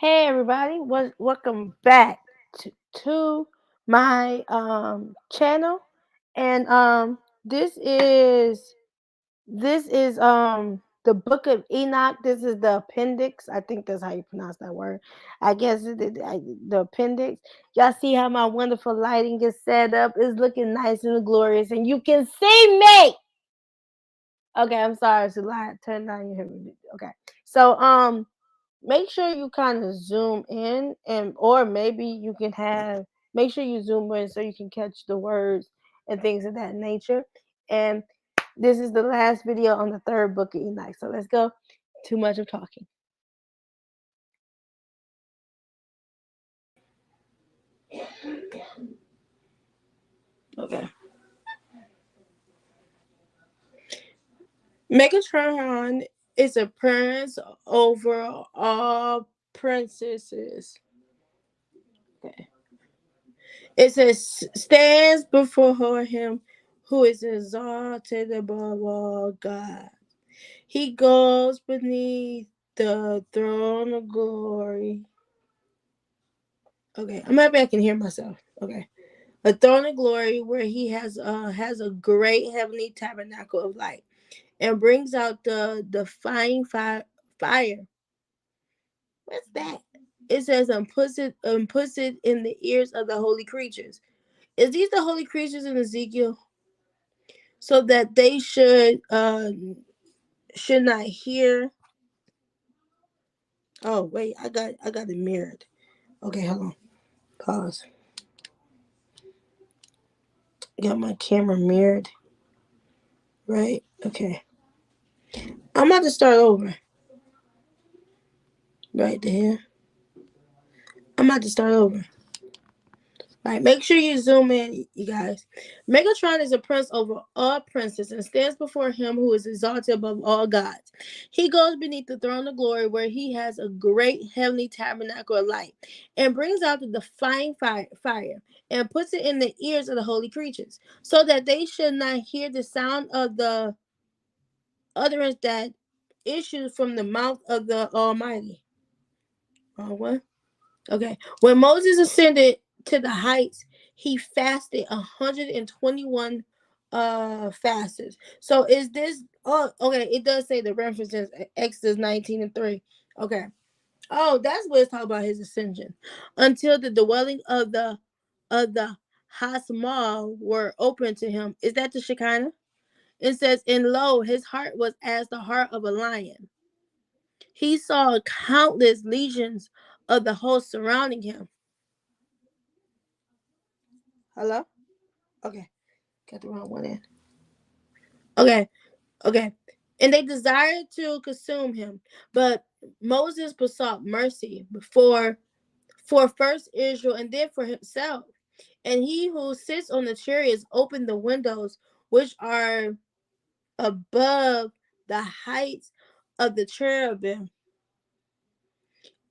Hey everybody, welcome back to my channel, and this is the book of Enoch. This is the appendix. I think that's how you pronounce that word. I guess the appendix. Y'all see how my wonderful lighting is set up? It's looking nice and glorious, and you can see me. Okay, I'm sorry, it's a lot. Turn down your hearing. Okay, so make sure you kind of zoom in, and or maybe you can have make sure you zoom in so you can catch the words and things of that nature. And this is the last video on the third book of Enoch, so let's go. Too much of talking. Okay. Megatron is a prince over all princesses. Okay. It says, stands before him who is exalted above all God. He goes beneath the throne of glory. Okay, I'm happy I can hear myself. Okay. A throne of glory where he has a great heavenly tabernacle of light and brings out the fine fire. What's that? It says puts it in the ears of the holy creatures. Is these the holy creatures in Ezekiel? So that they should not hear. Oh wait, I got it mirrored. Okay, hold on. Pause. I got my camera mirrored. Right? Okay. I'm about to start over. Right there. I'm about to start over. Right, make sure you zoom in, you guys. Megatron is a prince over all princes and stands before him who is exalted above all gods. He goes beneath the throne of glory where he has a great heavenly tabernacle of light and brings out the defiant fire and puts it in the ears of the holy creatures so that they should not hear the sound of the utterance that issues from the mouth of the Almighty. What? Okay. When Moses ascended to the heights, he fasted 121 fasts. So is this okay, it does say the references Exodus 19 and 3. Okay. Oh, that's what it's talking about his ascension. Until the dwelling of the Hasmal were open to him. Is that the Shekinah? It says, and lo, his heart was as the heart of a lion. He saw countless legions of the host surrounding him. Hello? Okay. Got the wrong one in. Okay. Okay. And they desired to consume him. But Moses besought mercy for first Israel and then for himself. And he who sits on the chariots opened the windows which are above the heights of the cherubim.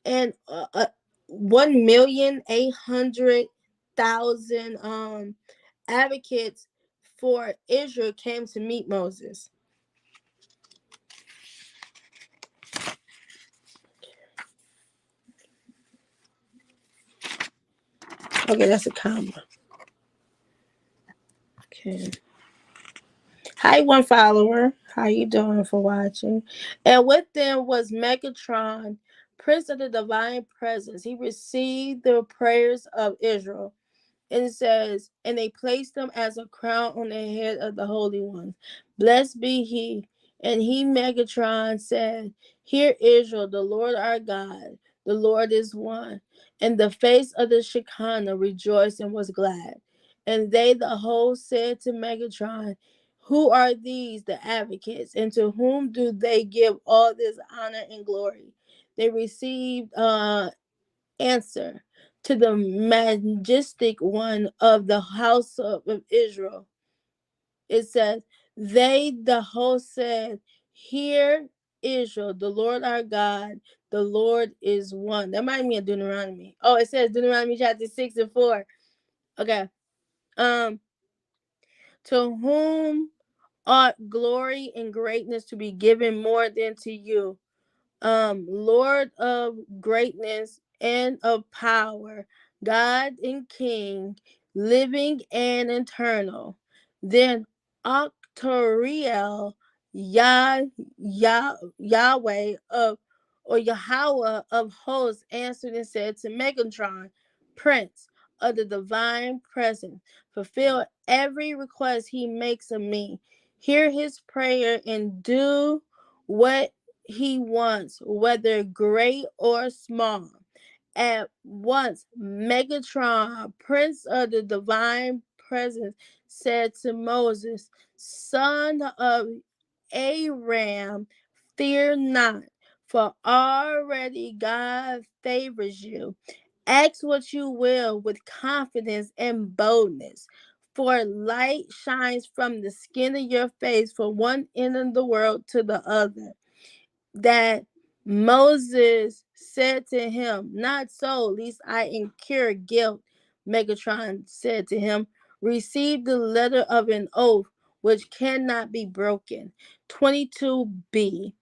And 1,800,000 advocates for Israel came to meet Moses. Okay, that's a comma. Okay. Hi, one follower. How you doing for watching? And with them was Megatron, Prince of the Divine Presence. He received the prayers of Israel. And it says, and they placed him as a crown on the head of the Holy Ones. Blessed be he. And he, Megatron, said, hear Israel, the Lord our God, the Lord is one. And the face of the Shekinah rejoiced and was glad. And they, the whole, said to Megatron, who are these, the advocates, and to whom do they give all this honor and glory? They received answer to the majestic one of the house of Israel. It says, they, the host, said, hear Israel, the Lord our God, the Lord is one. That might mean Deuteronomy. Oh, it says Deuteronomy chapter 6 and 4. Okay. Um, to whom ought glory and greatness to be given more than to you, Lord of greatness and of power, God and King, living and eternal. Then Octoriel, Yahweh of or Yahweh of hosts answered and said to Megatron, Prince of the divine presence, fulfill every request he makes of me. Hear his prayer and do what he wants, whether great or small. At once, Megatron, Prince of the Divine Presence, said to Moses, Son of Aram, fear not, for already God favors you. Ask what you will with confidence and boldness. For light shines from the skin of your face from one end of the world to the other. That Moses said to him, Not so, lest I incur guilt. Megatron said to him, Receive the letter of an oath which cannot be broken. 22b.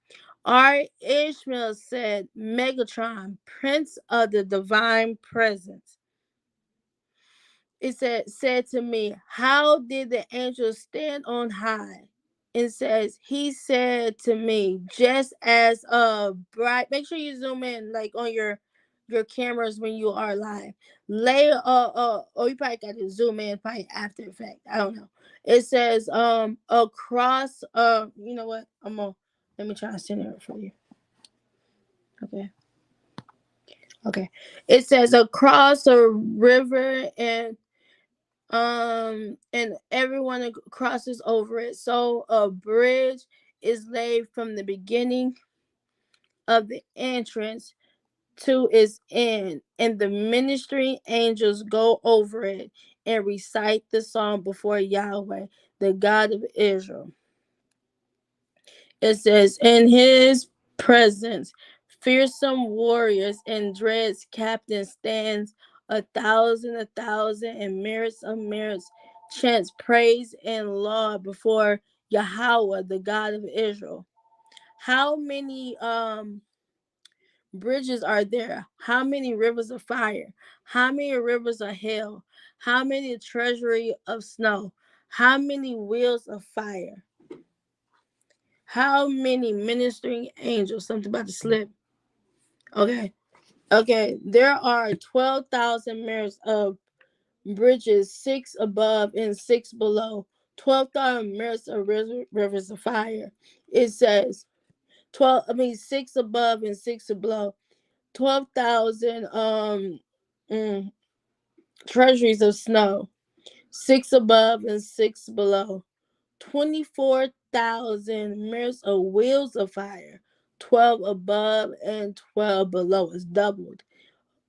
R. Ishmael said, Megatron, Prince of the Divine Presence. It said to me, How did the angel stand on high? It says, he said to me, just as a bright, make sure you zoom in like on your cameras when you are live. Lay or you probably got to zoom in probably after effect. I don't know. It says across you know what? Let me try to send it for you. Okay. Okay. It says across a river and everyone crosses over it. So a bridge is laid from the beginning of the entrance to its end, and the ministering angels go over it and recite the song before Yahweh, the God of Israel. It says, In his presence, fearsome warriors and dread captains stands a thousand, and myriads of myriads chants praise and law before Yahweh, the God of Israel. How many bridges are there? How many rivers of fire? How many rivers of hell? How many treasury of snow? How many wheels of fire? How many ministering angels? Something about to slip. Okay. Okay. There are 12,000 mirrors of bridges, 6 above and 6 below. 12,000 mirrors of rivers of fire. It says 6 above and 6 below. 12,000 treasuries of snow. 6 above and 6 below. 24,000 mirrors of wheels of fire, 12 above and 12 below. It's doubled.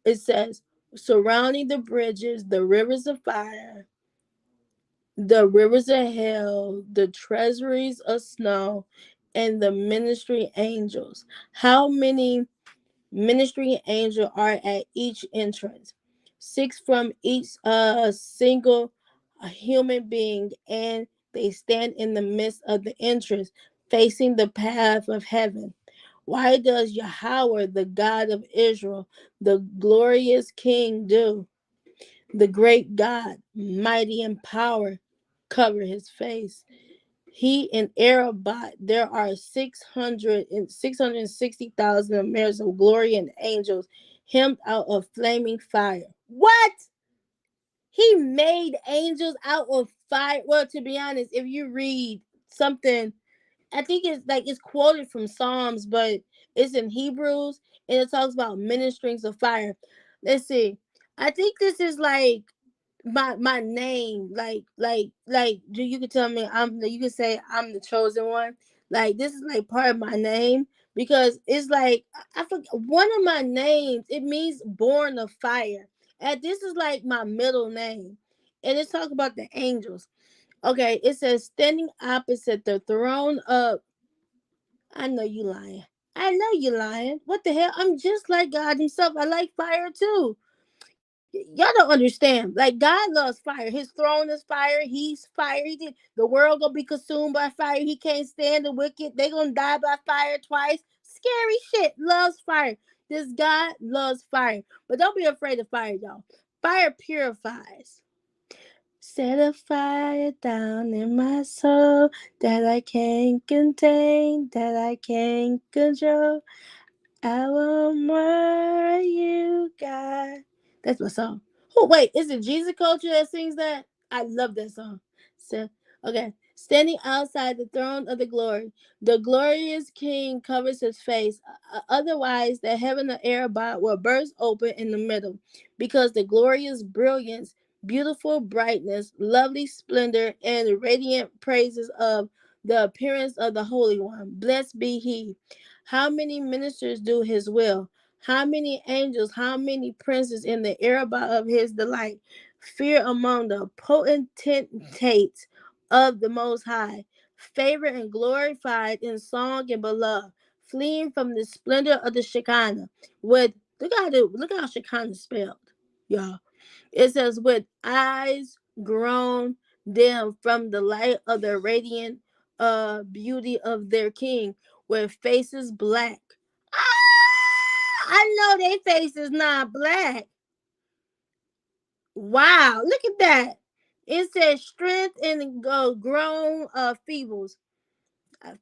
It says, surrounding the bridges, the rivers of fire, the rivers of hell, the treasuries of snow, and the ministry angels. How many ministry angels are at each entrance? 6 from each single human being, and they stand in the midst of the entrance, facing the path of heaven. Why does Yahweh, the God of Israel, the glorious King, do? The great God, mighty in power, cover his face. He in Arabot, there are 660,000 mirrors of glory and angels, hemmed out of flaming fire. What? He made angels out of fire. Well, to be honest, if you read something, I think it's quoted from Psalms, but it's in Hebrews and it talks about ministerings of fire. Let's see. I think this is like my name, like you can tell me you can say I'm the chosen one. Like this is like part of my name because it's like I forget one of my names. It means born of fire, and this is like my middle name, and it's talking about the angels. Okay, it says standing opposite the throne of. I know you lying. I know you lying. What the hell? I'm just like God Himself. I like fire too. Y'all don't understand. Like God loves fire. His throne is fire. He's fire. He did the world gonna be consumed by fire. He can't stand the wicked. They gonna die by fire twice. scary shit. Loves fire. This God loves fire. But don't be afraid of fire, y'all. Fire purifies. Set a fire down in my soul that I can't contain, that I can't control. I want more of you, God. That's my song. Oh, wait, is it Jesus Culture that sings that? I love that song. So, okay. Standing outside the throne of the glory, the glorious King covers his face. Otherwise, the heaven of Arabah will burst open in the middle, because the glorious brilliance, beautiful brightness, lovely splendor, and radiant praises of the appearance of the Holy One. Blessed be he. How many ministers do his will? How many angels? How many princes in the Arabah of his delight? Fear among the potentates of the Most High, favored and glorified in song and beloved, fleeing from the splendor of the Shekinah. With look how Shekinah spelled, y'all. It says, with eyes grown dim from the light of the radiant beauty of their king, with faces black. I know their face is not black. Wow, look at that. It says strength and grown feebles.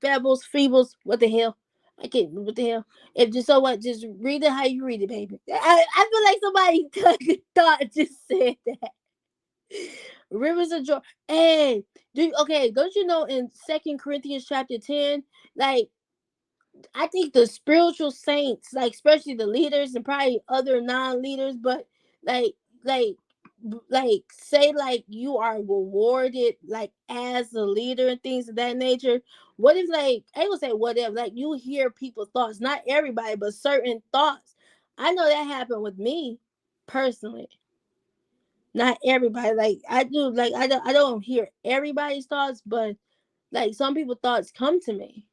Feebles, what the hell? I can't, what the hell? If just so what, just read it how you read it, baby. I feel like somebody thought just said that. Rivers of joy. Hey, don't you know in 2 Corinthians chapter 10, like I think the spiritual saints, like especially the leaders and probably other non-leaders, but like like say like you are rewarded like as a leader and things of that nature. What if like I ain't gonna say whatever, like you hear people's thoughts, not everybody, but certain thoughts. I know that happened with me personally. Not everybody. Like I do, like I don't hear everybody's thoughts, but like some people's thoughts come to me.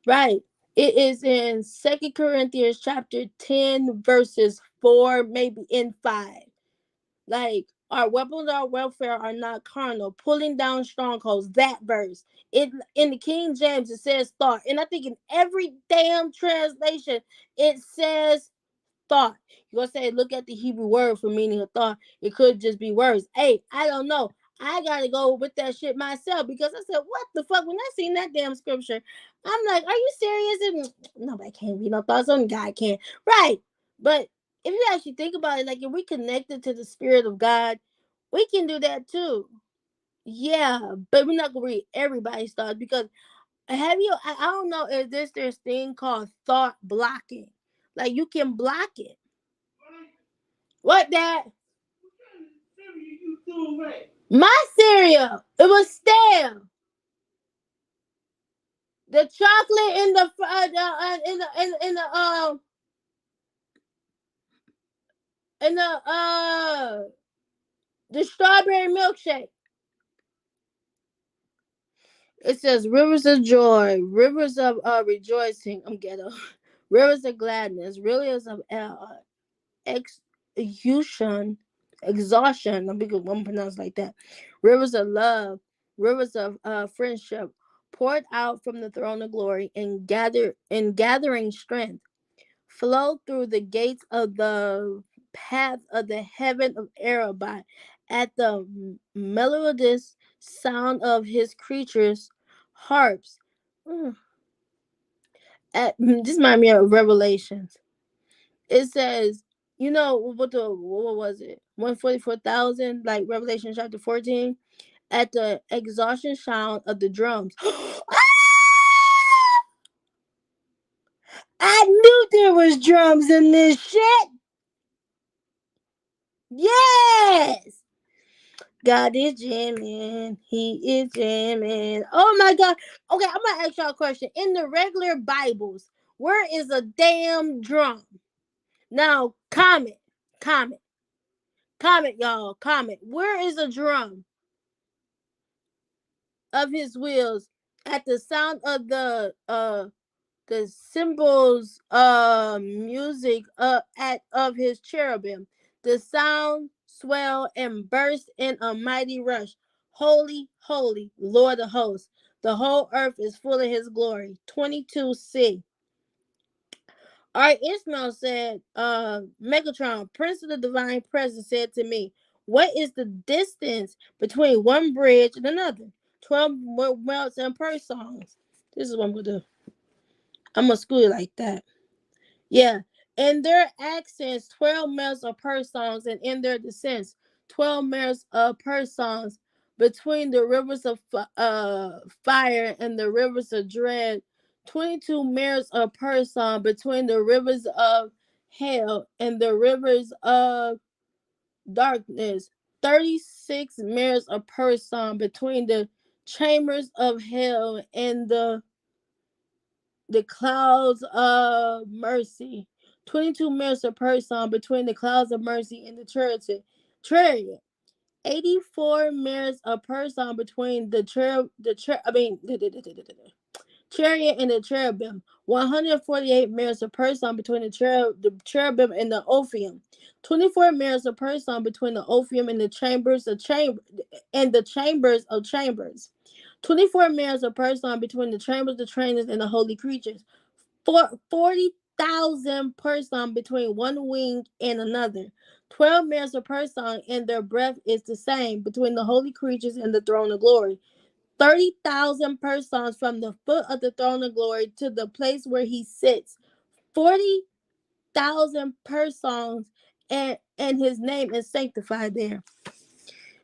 Right. It is in 2 Corinthians chapter 10, verses 4, maybe in 5. Like our weapons, our welfare are not carnal, pulling down strongholds. That verse. It in the King James it says thought. And I think in every damn translation it says thought. You're gonna say, look at the Hebrew word for meaning of thought. It could just be words. Hey, I don't know. I gotta go with that shit myself because I said, what the fuck? When I seen that damn scripture, I'm like, are you serious? And nobody can read no thoughts. Only God can. Right. But if you actually think about it, like if we connected to the Spirit of God, we can do that too. Yeah, but we're not gonna read everybody's thoughts because have you? I don't know if there's thing called thought blocking. Like you can block it. What that? My cereal. It was stale. The chocolate in the strawberry milkshake. It says rivers of joy, rivers of rejoicing. I'm ghetto. Rivers of gladness, rivers of exhaustion, exhaustion. I'm big one pronounced like that. Rivers of love, rivers of friendship, poured out from the throne of glory and gathering strength, flow through the gates of the path of the heaven of Arabah, at the melodious sound of his creatures' harps. This reminds me of Revelations. It says, you know what was it? 144,000, like Revelation chapter 14, at the exhaustion sound of the drums. I knew there was drums in this shit. Yes. God is jamming. He is jamming. Oh my God. Okay, I'm gonna ask y'all a question. In the regular Bibles, where is a damn drum? Now, comment, y'all. Comment. Where is a drum of his wheels at the sound of the cymbals music at of his cherubim? The sound swell and burst in a mighty rush. Holy, holy, Lord of hosts. The whole earth is full of his glory. 22c. All right, Ishmael said, Megatron, Prince of the Divine Presence, said to me, what is the distance between one bridge and another? 12 welts and per songs. This is what I'm going to do. I'm going to school it like that. Yeah. In their accents, 12 miles of per songs, and in their descents, 12 miles of per songs. Between the rivers of fire and the rivers of dread, 22 miles of per song. Between the rivers of hell and the rivers of darkness, 36 miles of per song. Between the chambers of hell and the clouds of mercy. 22 minutes per song. Between the clouds of mercy and the chariot. 84 minutes per song. Between the chariot and the cherubim. 148 minutes per song. Between the cherubim and the Ophium. 24 minutes per song. Between the Ophium and the chambers of chambers. 24 minutes per song. Between the chambers, the trainers, and the holy creatures. 40,000 per song between one wing and another. 12 minutes per song, and their breath is the same between the holy creatures and the throne of glory. 30,000 per song from the foot of the throne of glory to the place where he sits. 40,000 per song, and his name is sanctified there.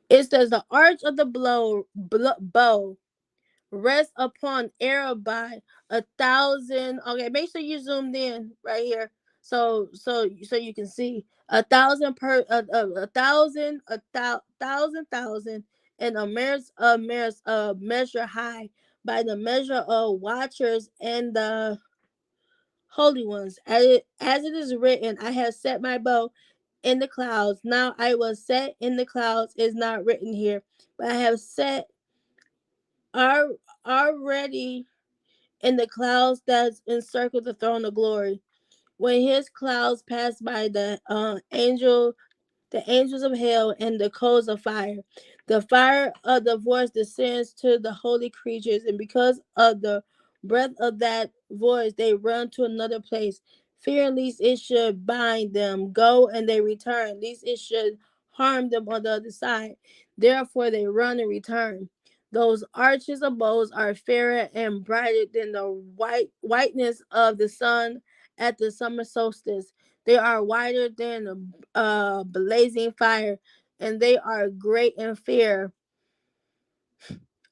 It says the arch of the bow rest upon Arabi 1,000. Okay, make sure you zoomed in right here, so you can see 1,000 per a thousand, thousand, and a measure high by the measure of watchers and the holy ones. As it is written, I have set my bow in the clouds. Now I was set in the clouds is not written here, but I have set already in the clouds that encircle the throne of glory. When his clouds pass by, the angels of hell and the coals of fire. The fire of the voice descends to the holy creatures, and because of the breath of that voice, they run to another place, fearing lest it should bind them. Go and they return, lest it should harm them on the other side. Therefore, they run and return. Those arches of bows are fairer and brighter than the whiteness of the sun at the summer solstice. They are whiter than blazing fire, and they are great in fear.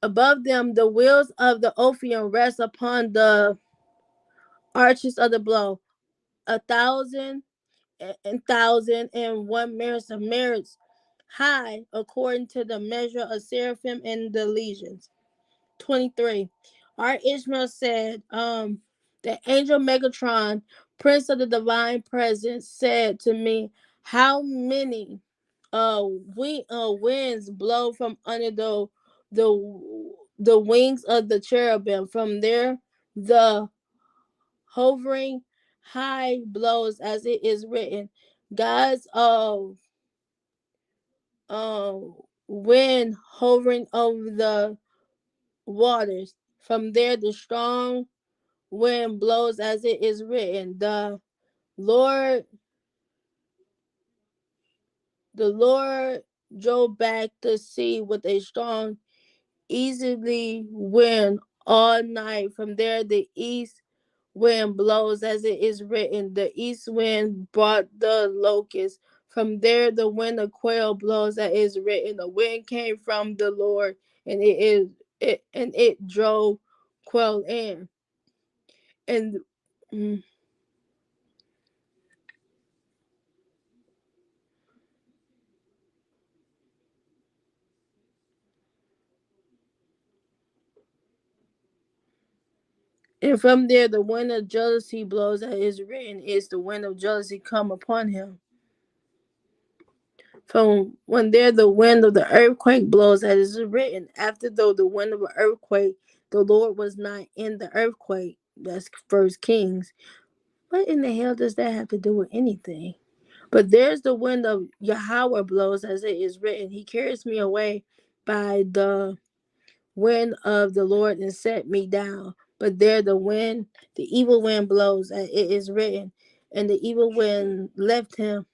Above them, the wheels of the Ophium rest upon the arches of the blow. 1,000 and 1,001 merits of merits high, according to the measure of seraphim and the legions. 23. Our Ishmael said, the angel Megatron, Prince of the Divine Presence, said to me, how many winds blow from under the wings of the cherubim? From there, the hovering high blows, as it is written, God's wind hovering over the waters. From there, the strong wind blows, as it is written, Lord, the Lord drove back the sea with a strong easterly wind all night. From there, the east wind blows, as it is written, the east wind brought the locusts. From there, the wind of quail blows, as is written, the wind came from the Lord, and it drove quail in. And And from there, the wind of jealousy blows, as is written, is the wind of jealousy come upon him. From when there, the wind of the earthquake blows, as is written, after though the wind of an earthquake, the Lord was not in the earthquake. That's First Kings. What in the hell does that have to do with anything? But there's the wind of Yahweh blows, as it is written, he carries me away by the wind of the Lord and set me down. But there the evil wind blows, as it is written, and the evil wind left him.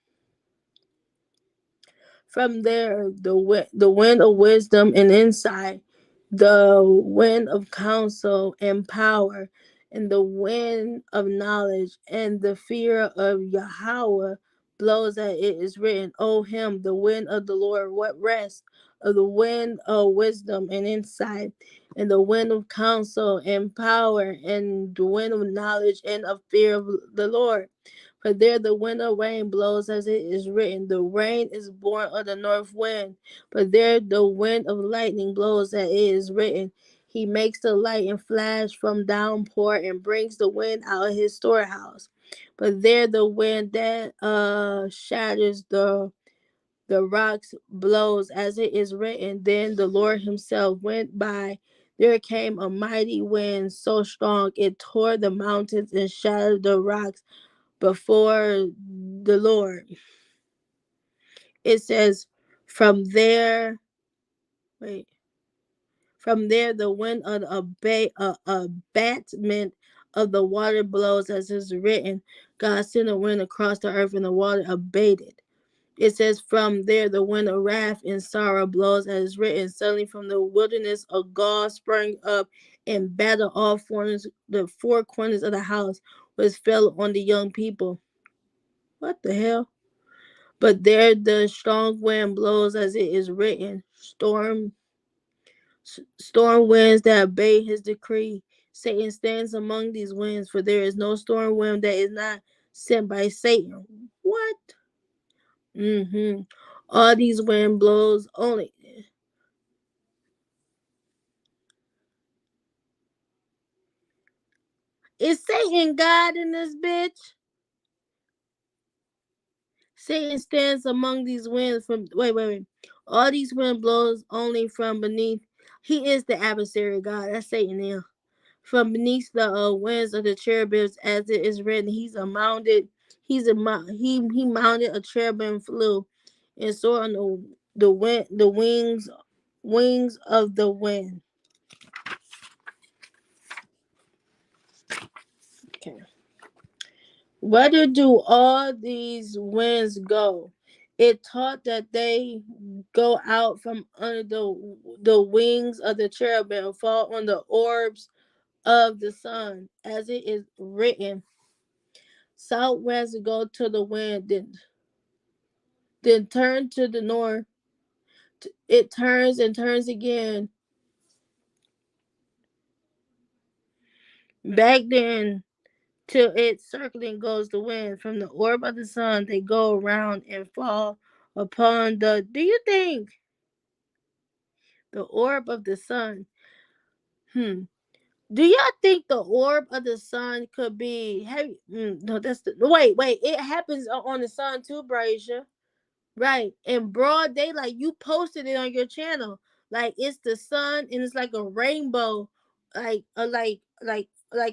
From there, the wind of wisdom and insight, the wind of counsel and power, and the wind of knowledge and the fear of Yahweh blows, as it is written, O him, the wind of the Lord, what rest of the wind of wisdom and insight, and the wind of counsel and power, and the wind of knowledge and of fear of the Lord. For there the wind of rain blows, as it is written, the rain is born of the north wind. But there the wind of lightning blows, as it is written, he makes the lightning flash from downpour and brings the wind out of his storehouse. But there the wind that shatters the rocks blows, as it is written, then the Lord himself went by. There came a mighty wind so strong it tore the mountains and shattered the rocks before the Lord. It says, from there, wait, from there the wind of abatement of the water blows, as is written, God sent a wind across the earth and the water abated. It says, from there the wind of wrath and sorrow blows, as is written, suddenly from the wilderness of God sprang up and battered all corners, the four corners of the house, which fell on the young people. What the hell? But there the strong wind blows, as it is written, storm winds that obey his decree. Satan stands among these winds, for there is no storm wind that is not sent by Satan. What? All these wind blows only. Is Satan God in this bitch? Satan stands among these winds from wait. All these wind blows only from beneath. He is the adversary of God. That's Satan now. From beneath the wings of the cherubims, as it is written, he mounted a cherubim, flew and soared on the wings of the wind. Okay. Where do all these winds go? It taught that they go out from under the wings of the cherubim and fall on the orbs of the sun, as it is written. Southwest go to the wind, then turn to the north. It turns and turns again. Back then, till its circling goes the wind. From the orb of the sun, they go around and fall upon the. Do you think the orb of the sun? Do y'all think the orb of the sun could be heavy? No, that's the. Wait. It happens on the sun too, Braisha. Right. In broad daylight, you posted it on your channel. Like it's the sun and it's like a rainbow, like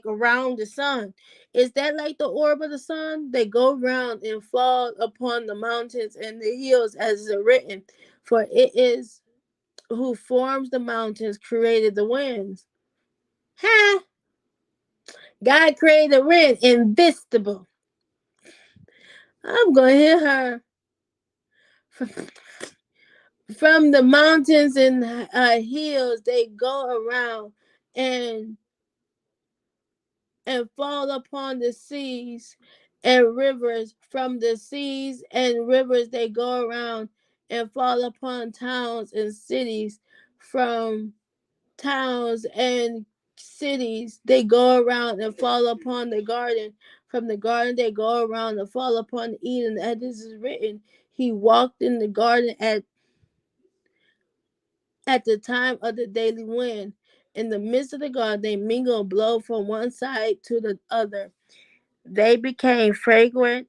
around the sun. Is that like the orb of the sun? They go around and fall upon the mountains and the hills, as is written. For it is who forms the mountains, created the winds. Ha! God created the wind, invisible. I'm gonna hit her. From the mountains and hills, they go around and fall upon the seas and rivers. From the seas and rivers, they go around and fall upon towns and cities. From towns and cities, they go around and fall upon the garden. From the garden, they go around and fall upon Eden. As this is written, he walked in the garden at the time of the daily wind. In the midst of the garden, they mingle and blow from one side to the other. They became fragrant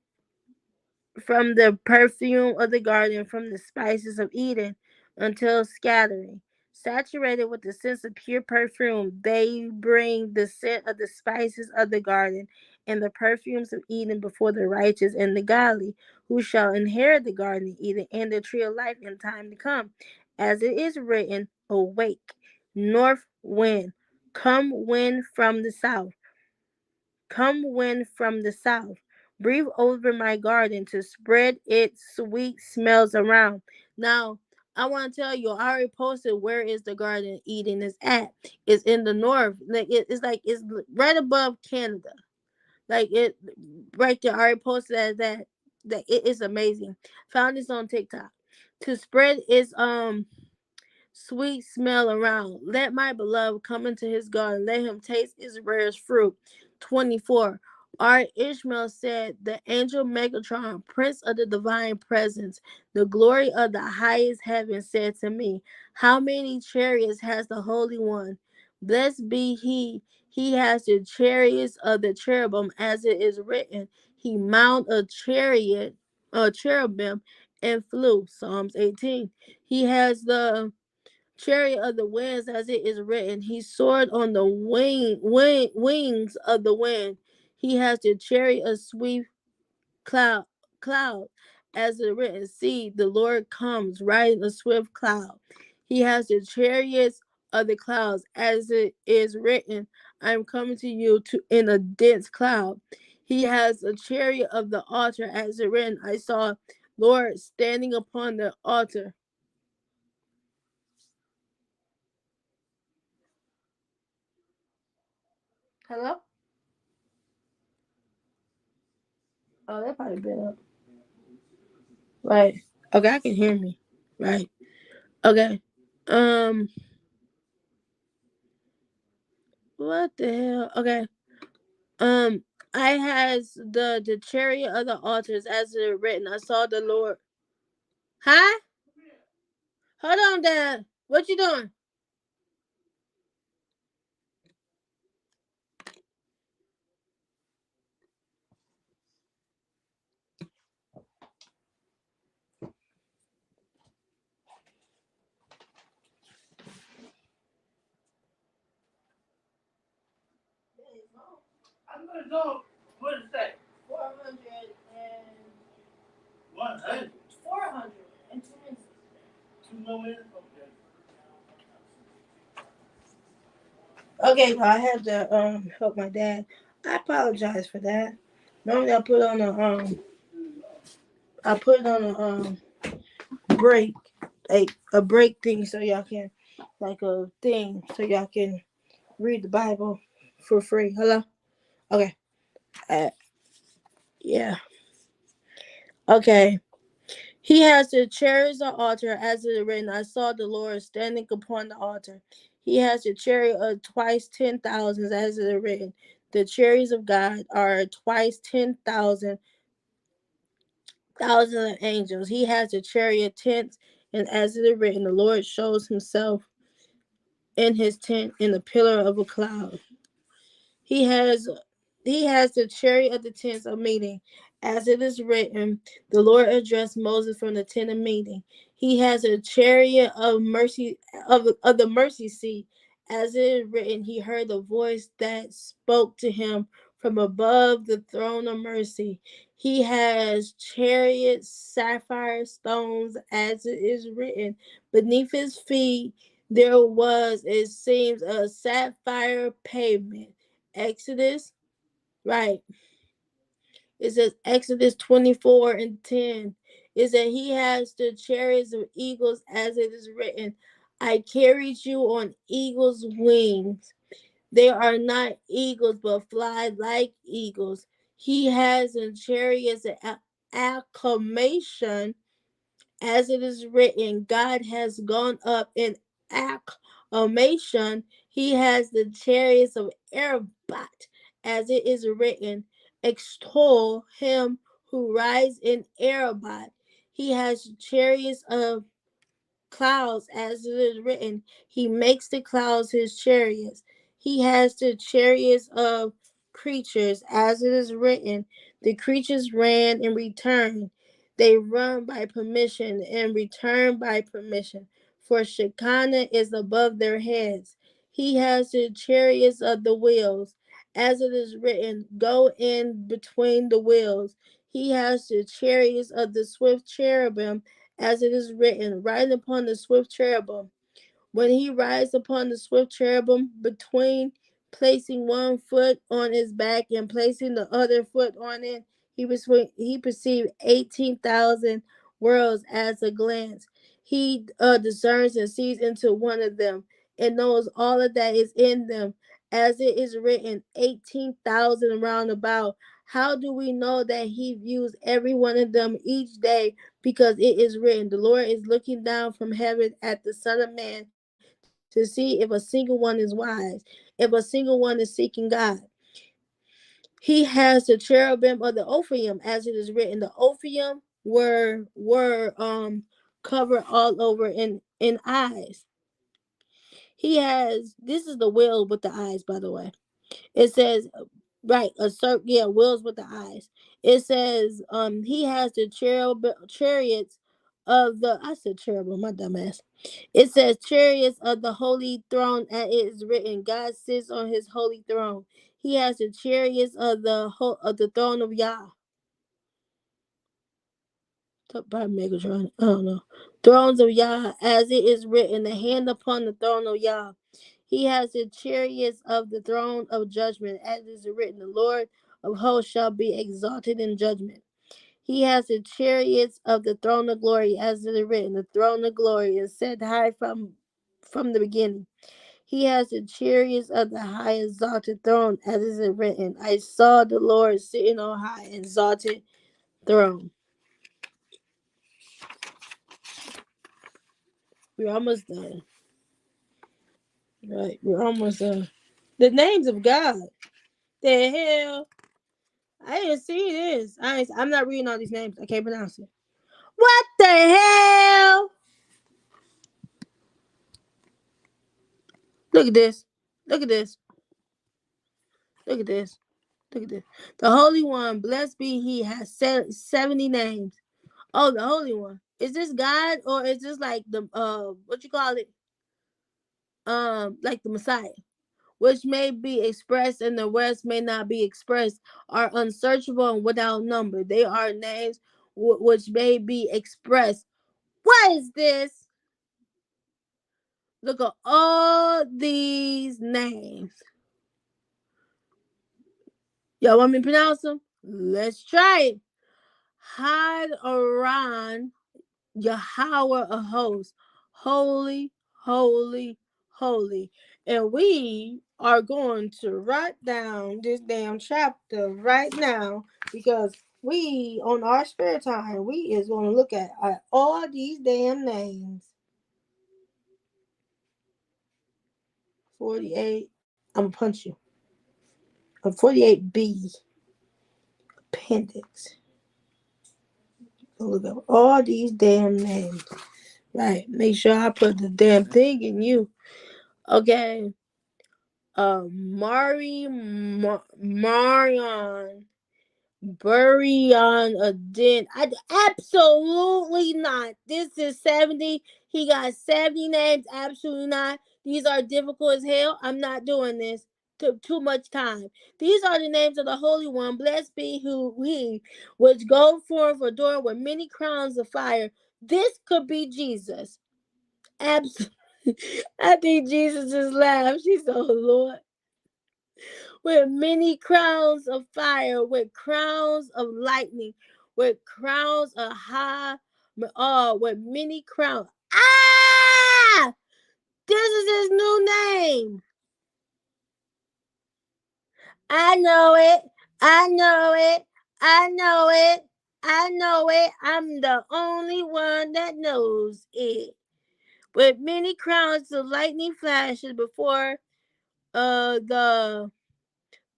from the perfume of the garden, from the spices of Eden, until scattering. Saturated with the sense of pure perfume, they bring the scent of the spices of the garden and the perfumes of Eden before the righteous and the godly, who shall inherit the garden of Eden and the tree of life in time to come. As it is written, awake, North wind, come wind from the south. Come wind from the south. Breathe over my garden to spread its sweet smells around. Now, I want to tell you, I already posted where is the garden Eden is at. It's in the north. It's right above Canada. Like it right there. I already posted that it is amazing. Found this on TikTok. To spread its sweet smell around. Let my beloved come into his garden. Let him taste his rarest fruit. 24. Our Ishmael said, the angel Megatron, prince of the divine presence, the glory of the highest heaven, said to me, how many chariots has the Holy One? Blessed be he. He has the chariots of the cherubim, as it is written. He mount a cherubim, and flew. Psalms 18. He has the chariot of the winds, as it is written. He soared on the wings of the wind. He has the chariot of swift cloud, as it is written. See, the Lord comes riding a swift cloud. He has the chariots of the clouds, as it is written. I am coming to you in a dense cloud. He has a chariot of the altar, as it is written. I saw Lord standing upon the altar. Hello? Oh, that probably been up. Right. Okay, I can hear me. Right. Okay. Um, what the hell? Okay. I has the chariot of the altars, as it is written. I saw the Lord. Huh? Hold on, Dad. What you doing? I'm gonna go. What is that? 400 and 100. 400 and 2 minutes. 2 more minutes. Okay, I had to help my dad. I apologize for that. Normally I put it on a break, like a break thing, so y'all can like a thing so y'all can read the Bible for free. Hello? Okay. Uh, yeah. Okay. He has the chariot of altar, as it is written. I saw the Lord standing upon the altar. He has the chariot of twice 10,000, as it is written. The chariots of God are twice 10,000 thousands of angels. He has the chariot tents, and as it is written, the Lord shows himself in his tent in the pillar of a cloud. He has he has the chariot of the tents of meeting. As it is written, the Lord addressed Moses from the tent of meeting. He has a chariot of mercy of the mercy seat. As it is written, he heard the voice that spoke to him from above the throne of mercy. He has chariots, sapphire stones, as it is written. Beneath his feet there was, it seems, a sapphire pavement. Exodus, right. It says Exodus 24 and 10. It said he has the chariots of eagles, as it is written. I carried you on eagles' wings. They are not eagles, but fly like eagles. He has in chariots an acclamation, as it is written, God has gone up in acclamation. He has the chariots of Arabot, as it is written, extol him who rides in Arabot. He has chariots of clouds, as it is written, he makes the clouds his chariots. He has the chariots of creatures, as it is written, the creatures ran and returned. They run by permission and return by permission, for Shekinah is above their heads. He has the chariots of the wheels, as it is written, go in between the wheels. He has the chariots of the swift cherubim, as it is written, riding upon the swift cherubim. When he rides upon the swift cherubim, between placing one foot on his back and placing the other foot on it, he perceived 18,000 worlds as a glance. He discerns and sees into one of them and knows all of that is in them, as it is written, 18,000 round about. How do we know that he views every one of them each day? Because it is written, the Lord is looking down from heaven at the Son of Man to see if a single one is wise, if a single one is seeking God. He has the cherubim of the Ophium, as it is written. The Ophium were covered all over in eyes. He has, this is the wheel with the eyes, by the way. It says, right, a circle, yeah, wheels with the eyes. It says, he has the chariots of the, I said cherubim, my dumbass. It says chariots of the holy throne, and it is written, God sits on his holy throne. He has the chariots of the throne of Yah. By Megatron, I don't know. Thrones of Yah, as it is written, the hand upon the throne of Yah. He has the chariots of the throne of judgment, as is written, the Lord of hosts shall be exalted in judgment. He has the chariots of the throne of glory, as it is written, the throne of glory is set high from the beginning. He has the chariots of the high exalted throne, as is written, I saw the Lord sitting on high exalted throne. We're almost done. Right, we're almost done. The names of God. The hell? I didn't see this. I'm not reading all these names. I can't pronounce it. What the hell? Look at this. Look at this. Look at this. Look at this. The Holy One, blessed be He, has 70 names. Oh, the Holy One. Is this God or is this like the what you call it? Like the Messiah, which may be expressed and the rest may not be expressed, are unsearchable and without number. They are names which may be expressed. What is this? Look at all these names. Y'all want me to pronounce them? Let's try it. Had Aran, Yahweh of hosts, holy, holy, holy. And we are going to write down this damn chapter right now because we, on our spare time, we is going to look at all these damn names. 48. I'm going to punch you. 48B. Appendix. Look up all these damn names. Right. Make sure I put the damn thing in you. Okay. Marion. Burion Adin. Absolutely not. This is 70. He got 70 names. Absolutely not. These are difficult as hell. I'm not doing this. Took too much time. These are the names of the Holy One. Blessed be who he which go forth adorned with many crowns of fire. This could be Jesus. Absolutely. I think Jesus just laughed. She said, oh Lord. With many crowns of fire, with crowns of lightning, with crowns of with many crowns. Ah! This is his new name. I know it. I know it. I know it. I know it. I'm the only one that knows it. With many crowns of lightning flashes before the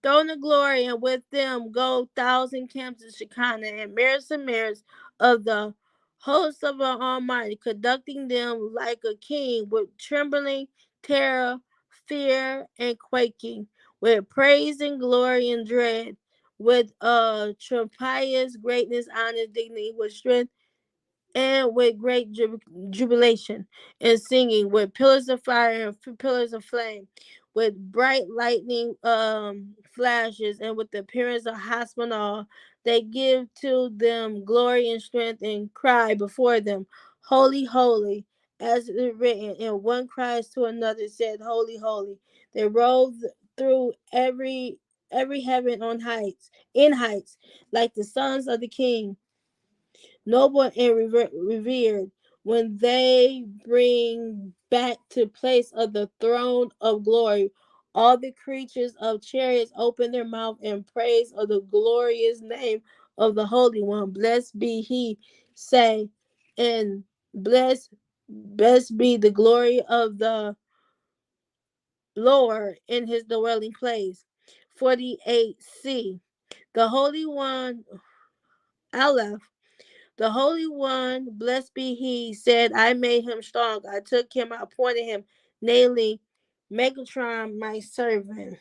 throne of glory, and with them go thousand camps of Shekinah and mirrors of the hosts of the Almighty, conducting them like a king with trembling, terror, fear, and quaking, with praise and glory and dread, with tremendous greatness, honor, dignity, with strength and with great jubilation and singing, with pillars of fire and pillars of flame, with bright lightning flashes, and with the appearance of Hasmonah. They give to them glory and strength and cry before them, holy, holy. as it is written, and one cries to another, said, Holy, holy. They roved through every heaven on heights, in heights, like the sons of the king, noble and revered, when they bring back to place of the throne of glory. All the creatures of chariots open their mouth in praise of the glorious name of the Holy One. Blessed be he, say, and blessed be the glory of the Lord in his dwelling place. 48c. The Holy One, Aleph. The Holy One, blessed be he, said, I made him strong. I took him, I appointed him, namely Megatron, my servant.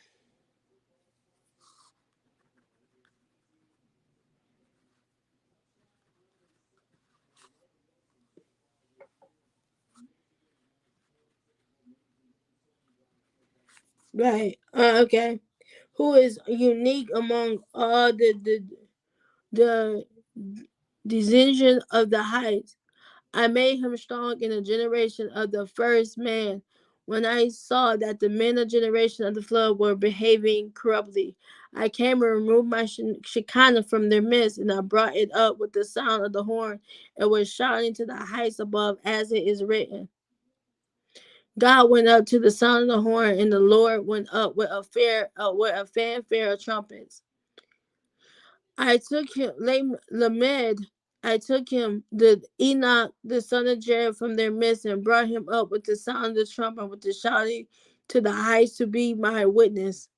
Right. Okay. Who is unique among all the decision of the heights. I made him strong in the generation of the first man. When I saw that the men of generation of the flood were behaving corruptly, I came and removed my Shekinah from their midst, and I brought it up with the sound of the horn, and was shouting to the heights above, as it is written. God went up to the sound of the horn, and the Lord went up with a fanfare of trumpets. I took him, Lamed, I took him, the Enoch, the son of Jared, from their midst, and brought him up with the sound of the trumpet, with the shouting to the heights to be my witness.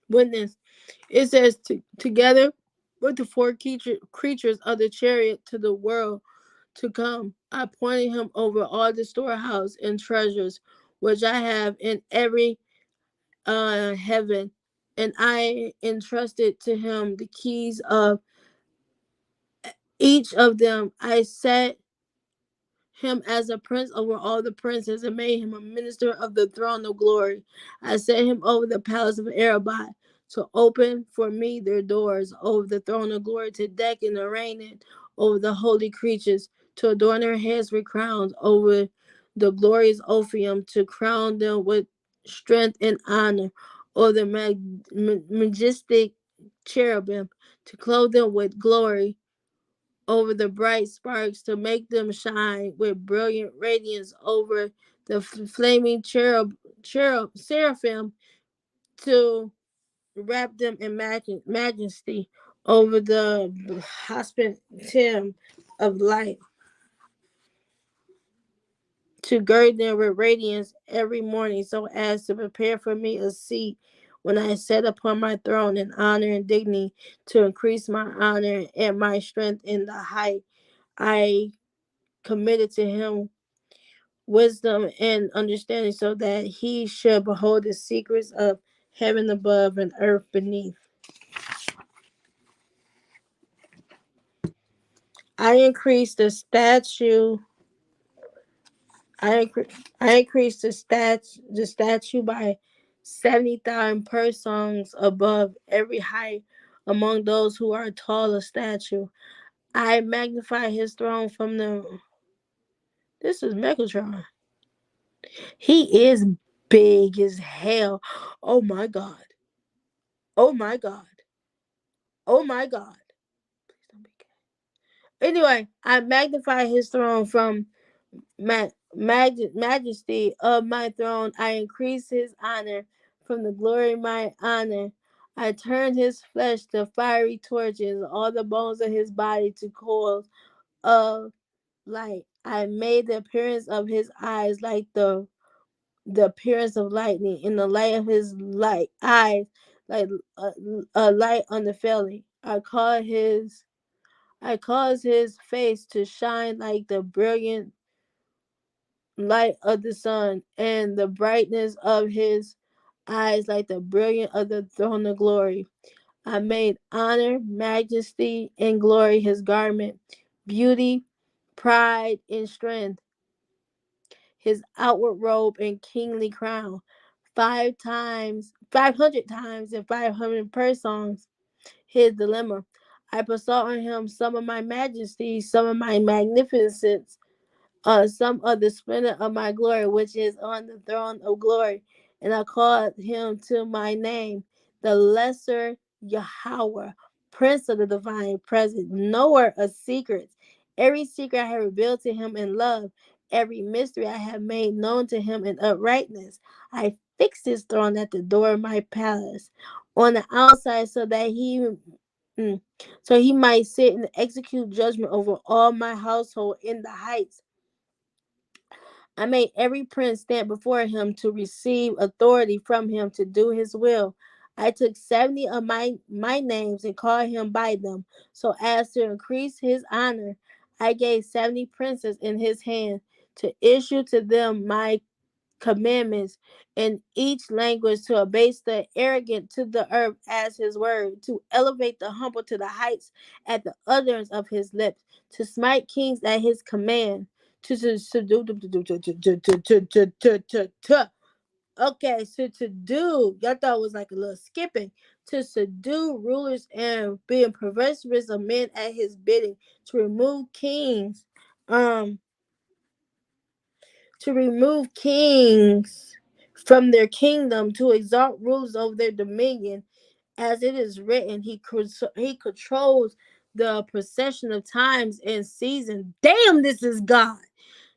Witness. It says, together with the four creatures of the chariot to the world to come, I appointed him over all the storehouse and treasures which I have in every heaven, and I entrusted to him the keys of each of them. I set him as a prince over all the princes, and made him a minister of the throne of glory. I set him over the palace of Arabat, to open for me their doors, over the throne of glory, to deck and arraign it, over the holy creatures, to adorn their heads with crowns, over the glorious Ophium, to crown them with strength and honor, over the majestic cherubim, to clothe them with glory, over the bright sparks, to make them shine with brilliant radiance, over the flaming seraphim, to wrap them in majesty, over the hospitum of light, to gird them with radiance every morning, so as to prepare for me a seat when I sit upon my throne in honor and dignity, to increase my honor and my strength in the height. I committed to him wisdom and understanding, so that he should behold the secrets of heaven above and earth beneath. I increased the statue. I increased the statue by 70,000 persons above every height among those who are tall of stature. I magnify his throne from the. This is Megatron. He is big as hell. Oh my god. Oh my god. Oh my god. Please don't be gay. Anyway, I magnify his throne from majesty of my throne. I increase his honor from the glory of my honor. I turned his flesh to fiery torches, all the bones of his body to coals of light. I made the appearance of his eyes like the appearance of lightning, in the light of his light eyes, like a light unfailing. I caused his face to shine like the brilliant light of the sun, and the brightness of his eyes like the brilliance of the throne of glory. I made honor, majesty, and glory his garment, beauty, pride, and strength, his outward robe and kingly crown. 500 times, and 500 prayer songs, his dilemma. I besought on him some of my majesty, some of my magnificence, some of the splendor of my glory, which is on the throne of glory. And I called him to my name, the lesser Yahweh, Prince of the divine presence, knower of secrets. Every secret I have revealed to him in love, every mystery I have made known to him in uprightness. I fixed his throne at the door of my palace, on the outside, mm, so he might sit and execute judgment over all my household in the heights. I made every prince stand before him to receive authority from him to do his will. I took 70 of my names and called him by them, so as to increase his honor. I gave 70 princes in his hand to issue to them my commandments in each language, to abase the arrogant to the earth as his word, to elevate the humble to the heights at the utterance of his lips, to smite kings at his command, to subdue. Okay, so to do, y'all thought it was like a little skipping, to subdue rulers and being perverse of men at his bidding, to remove kings, um, to remove kings from their kingdom, to exalt rulers over their dominion. As it is written, he controls the procession of times and seasons. Damn, this is God.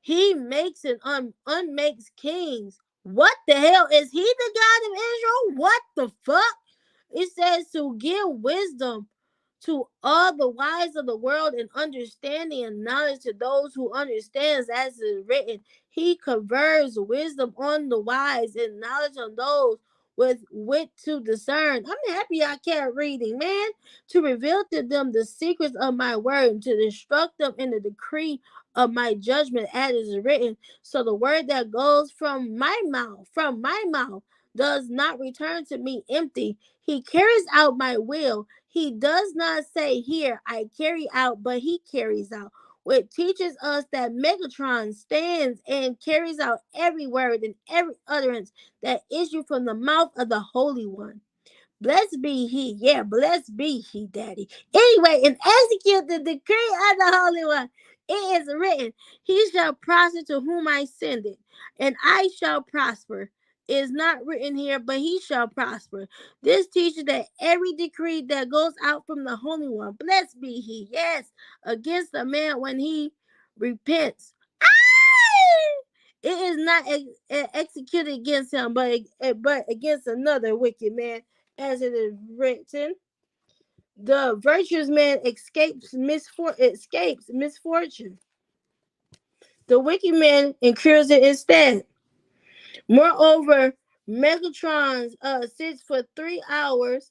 He makes and unmakes kings. What the hell? Is he the God of Israel? What the fuck? It says to give wisdom to all the wise of the world, and understanding and knowledge to those who understands, as is written. He confers wisdom on the wise and knowledge on those with wit to discern. I'm happy I kept reading, man. To reveal to them the secrets of my word, and to instruct them in the decree of my judgment, as is written. So the word that goes from my mouth, does not return to me empty. He carries out my will. He does not say, here, I carry out, but he carries out. Which teaches us that METATRON stands and carries out every word and every utterance that issue from the mouth of the Holy One. Blessed be he. Yeah, blessed be he, Daddy. Anyway, and execute the decree of the Holy One. It is written, he shall prosper to whom I send it, and I shall prosper. It is not written here, but he shall prosper. This teaches that every decree that goes out from the Holy One, blessed be he, yes, against a man when he repents, it is not executed against him, but against another wicked man, as it is written. The virtuous man escapes misfortune. The wicked man incurs it instead. Moreover, Megatron sits for 3 hours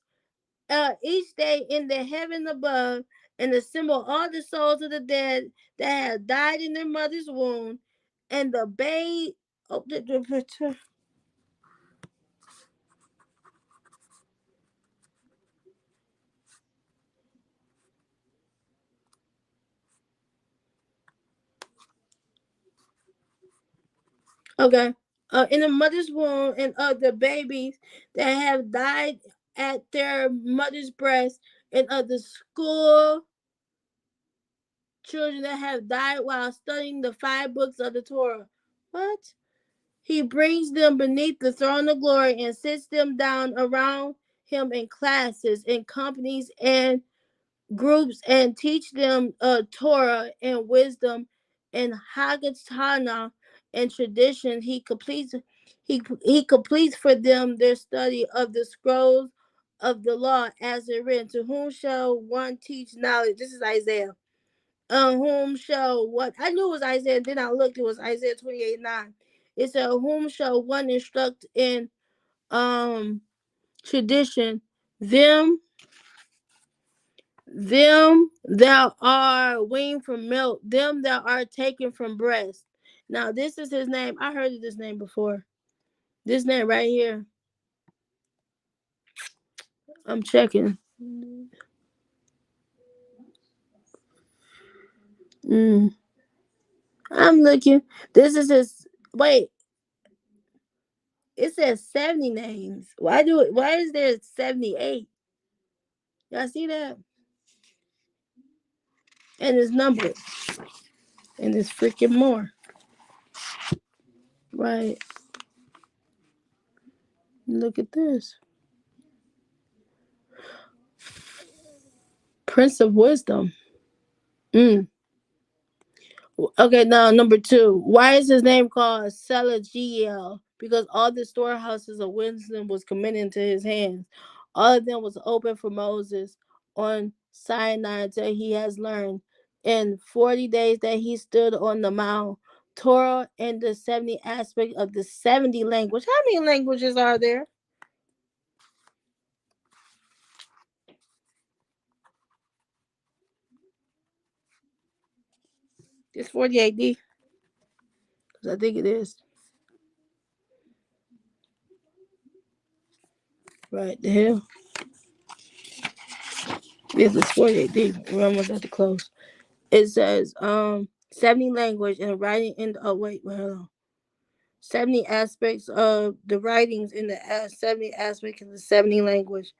each day in the heaven above, and assemble all the souls of the dead that have died in their mother's womb, and the babe. Oh, okay. In the mother's womb, and of the babies that have died at their mother's breast, and of the school children that have died while studying the 5 books of the Torah. What? He brings them beneath the throne of glory and sits them down around him in classes, in companies, and groups, and teach them Torah and wisdom and Haggadah and tradition. He completes for them their study of the scrolls of the law, as it written. To whom shall one teach knowledge? This is Isaiah. Whom shall what? I knew it was Isaiah. Then I looked. It was Isaiah 28:9. It said, whom shall one instruct in um tradition? Them them that are weaned from milk, them that are taken from breast. Now this is his name. I heard of this name before. This name right here. I'm checking. I'm looking. This is his. Wait, it says 70 names. Why is there 78? Y'all see that? And it's numbered. And it's freaking more. Right. Look at this. Prince of Wisdom. Mm. Okay, now number 2. Why is his name called Selagiel? Because all the storehouses of wisdom was committed into his hands. All of them was open for Moses on Sinai until he has learned. In 40 days that he stood on the Mount Torah and the 70 aspect of the 70 language. How many languages are there? It's 40 AD. Because I think it is. Right, the hell? Yes, it's 40 AD. We're almost at the close. It says 70 language and writing in hold on. 70 aspects of the writings in the 70 aspects of the 70 language.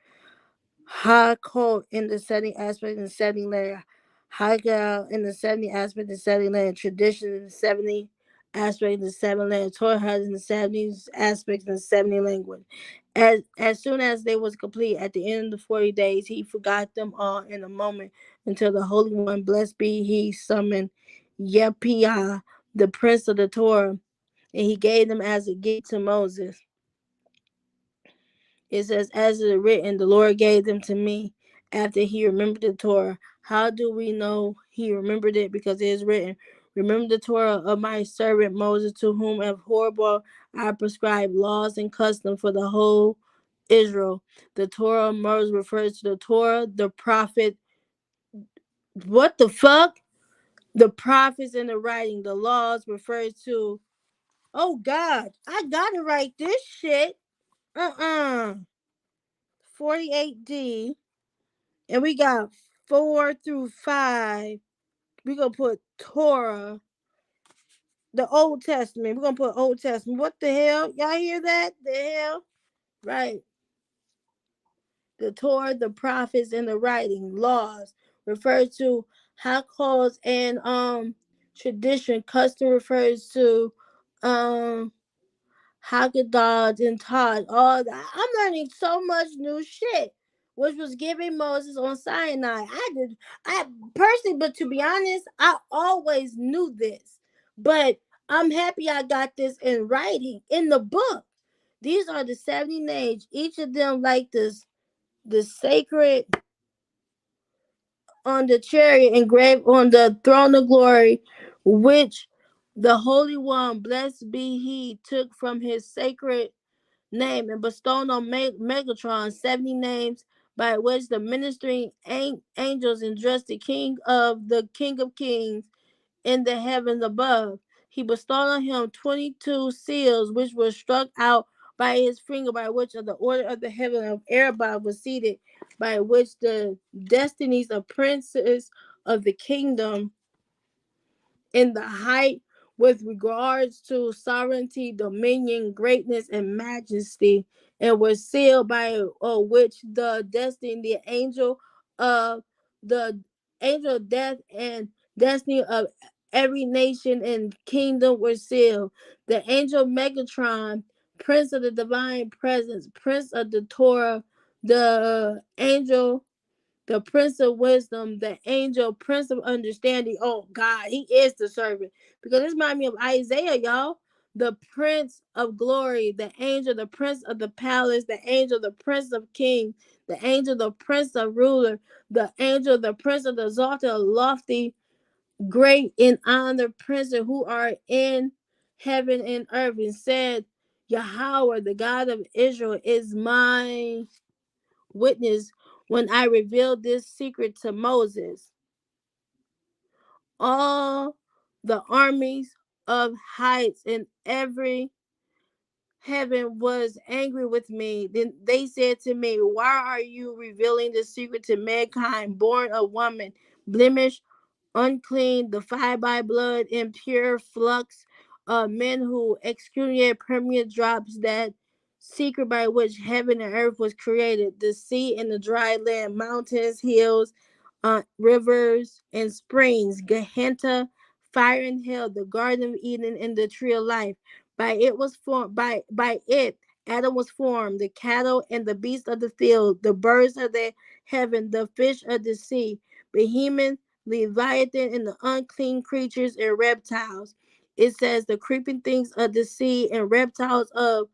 Hakol in the 70 aspect and 70 layer. Hagel in the 70 aspect and 70 layer. Tradition in the 70 aspect and 7 layer. Torah in the 70 aspects and 70 language. As soon as they was complete at the end of the 40 days, he forgot them all in a moment until the Holy One, blessed be he, summoned Yepiah, the prince of the Torah, and he gave them as a gift to Moses. It says, as it is written, the Lord gave them to me after he remembered the Torah. How do we know he remembered it? Because it is written, remember the Torah of my servant Moses, to whom of horrible I prescribed laws and customs for the whole Israel. The Torah of Moses refers to the Torah, the prophet. What the fuck? The prophets and the writing. The laws refers to. Oh God, I gotta write this shit. 48D. And we got 4 through 5. We're going to put Torah, the Old Testament. We're going to put Old Testament. What the hell? Y'all hear that? The hell? Right. The Torah, the prophets, and the writing, laws, refer to households and tradition. Custom refers to Haggadah and Todd. All that. I'm learning so much new shit, which was given Moses on Sinai. I personally, but to be honest, I always knew this. But I'm happy I got this in writing in the book. These are the 70 names, each of them like this, the sacred on the chariot engraved on the throne of glory, which the Holy One, blessed be he, took from his sacred name and bestowed on METATRON 70 names by which the ministering angels address the King of Kings in the heavens above. He bestowed on him 22 seals, which were struck out by his finger, by which of the order of the heaven of Arabah was seated, by which the destinies of princes of the kingdom in the height with regards to sovereignty, dominion, greatness, and majesty, and was sealed by which the destiny, the angel of death, and destiny of every nation and kingdom were sealed. The angel Megatron, prince of the divine presence, prince of the Torah, the angel, the prince of wisdom, the angel, prince of understanding. Oh God, he is the servant. Because this reminds me of Isaiah, y'all. The prince of glory, the angel, the prince of the palace, the angel, the prince of kings, the angel, the prince of ruler, the angel, the prince of the exalted, lofty, great in honor, prince who are in heaven and earth, and said, Yahweh, the God of Israel, is my witness when I revealed this secret to Moses. All the armies of heights in every heaven was angry with me. Then they said to me, why are you revealing the secret to mankind, born of woman, blemish, unclean, defiled by blood, impure flux, men who excruciate permanent drops, that secret by which heaven and earth was created, the sea and the dry land, mountains, hills, rivers, and springs, Gehenna, fire and hell, the Garden of Eden, and the tree of life. By it was formed. By it Adam was formed. The cattle and the beasts of the field, the birds of the heaven, the fish of the sea, behemoth, Leviathan, and the unclean creatures and reptiles. It says the creeping things of the sea and reptiles of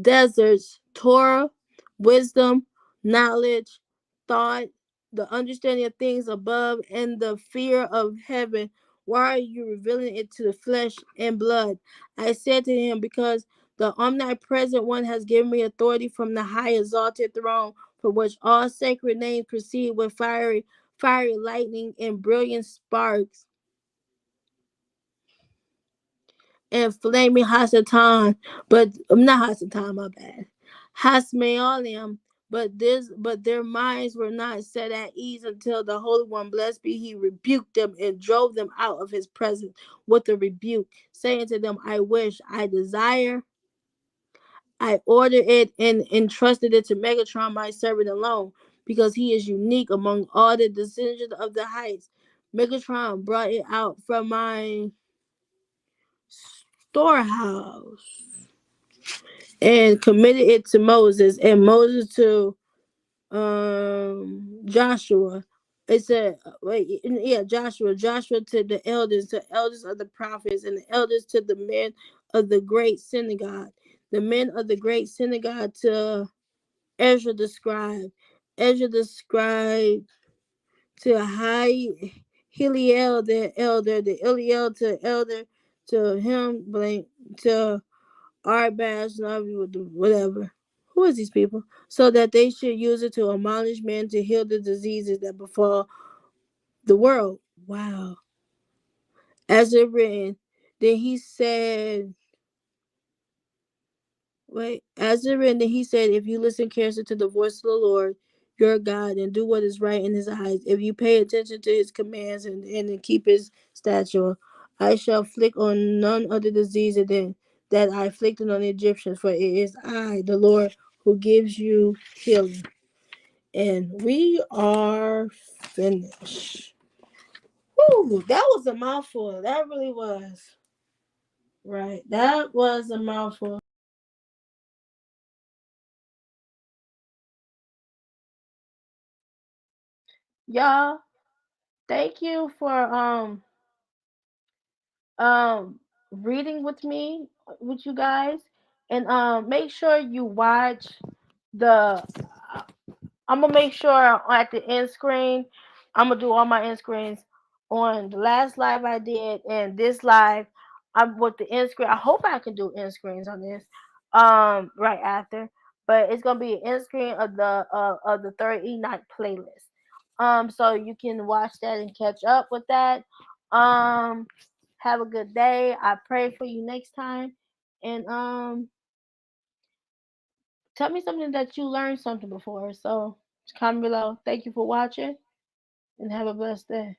deserts, Torah, wisdom, knowledge, thought, the understanding of things above, and the fear of heaven. Why are you revealing it to the flesh and blood? I said to him, because the omnipresent one has given me authority from the high exalted throne, for which all sacred names proceed with fiery lightning and brilliant sparks and flaming Hasatan, but not Hasatan, my bad. Hasmaelim, but their minds were not set at ease until the Holy One, blessed be he, rebuked them and drove them out of his presence with a rebuke, saying to them, I wish, I desire, I ordered it and entrusted it to Megatron, my servant alone, because he is unique among all the descendants of the heights. Megatron brought it out from my storehouse and committed it to Moses, and Moses to Joshua. It said, Joshua to the elders of the prophets, and the elders to the men of the great synagogue, the men of the great synagogue to Ezra the scribe, Ezra the scribe to High Hiliel the elder, the Eliel to elder, to him blank to Arbash, whatever. Who is these people? So that they should use it to admonish men to heal the diseases that befall the world. Wow. As it written, then he said, as it written, then he said, if you listen carefully to the voice of the Lord your God and do what is right in his eyes, if you pay attention to his commands and keep his statute, I shall afflict on none other disease than that I afflicted on the Egyptians, for it is I, the Lord, who gives you healing. And we are finished. Whew, that was a mouthful. That really was. Right. That was a mouthful. Y'all, thank you for um reading with you guys, and make sure you watch the I'm gonna make sure at the end screen, I'm gonna do all my end screens on the last live I did and this live. I'm with the end screen. I hope I can do end screens on this right after, but it's gonna be an end screen of the third Enoch playlist. So you can watch that and catch up with that. Um, have a good day. I pray for you next time, and tell me something that you learned something before. So comment below. Thank you for watching and have a blessed day.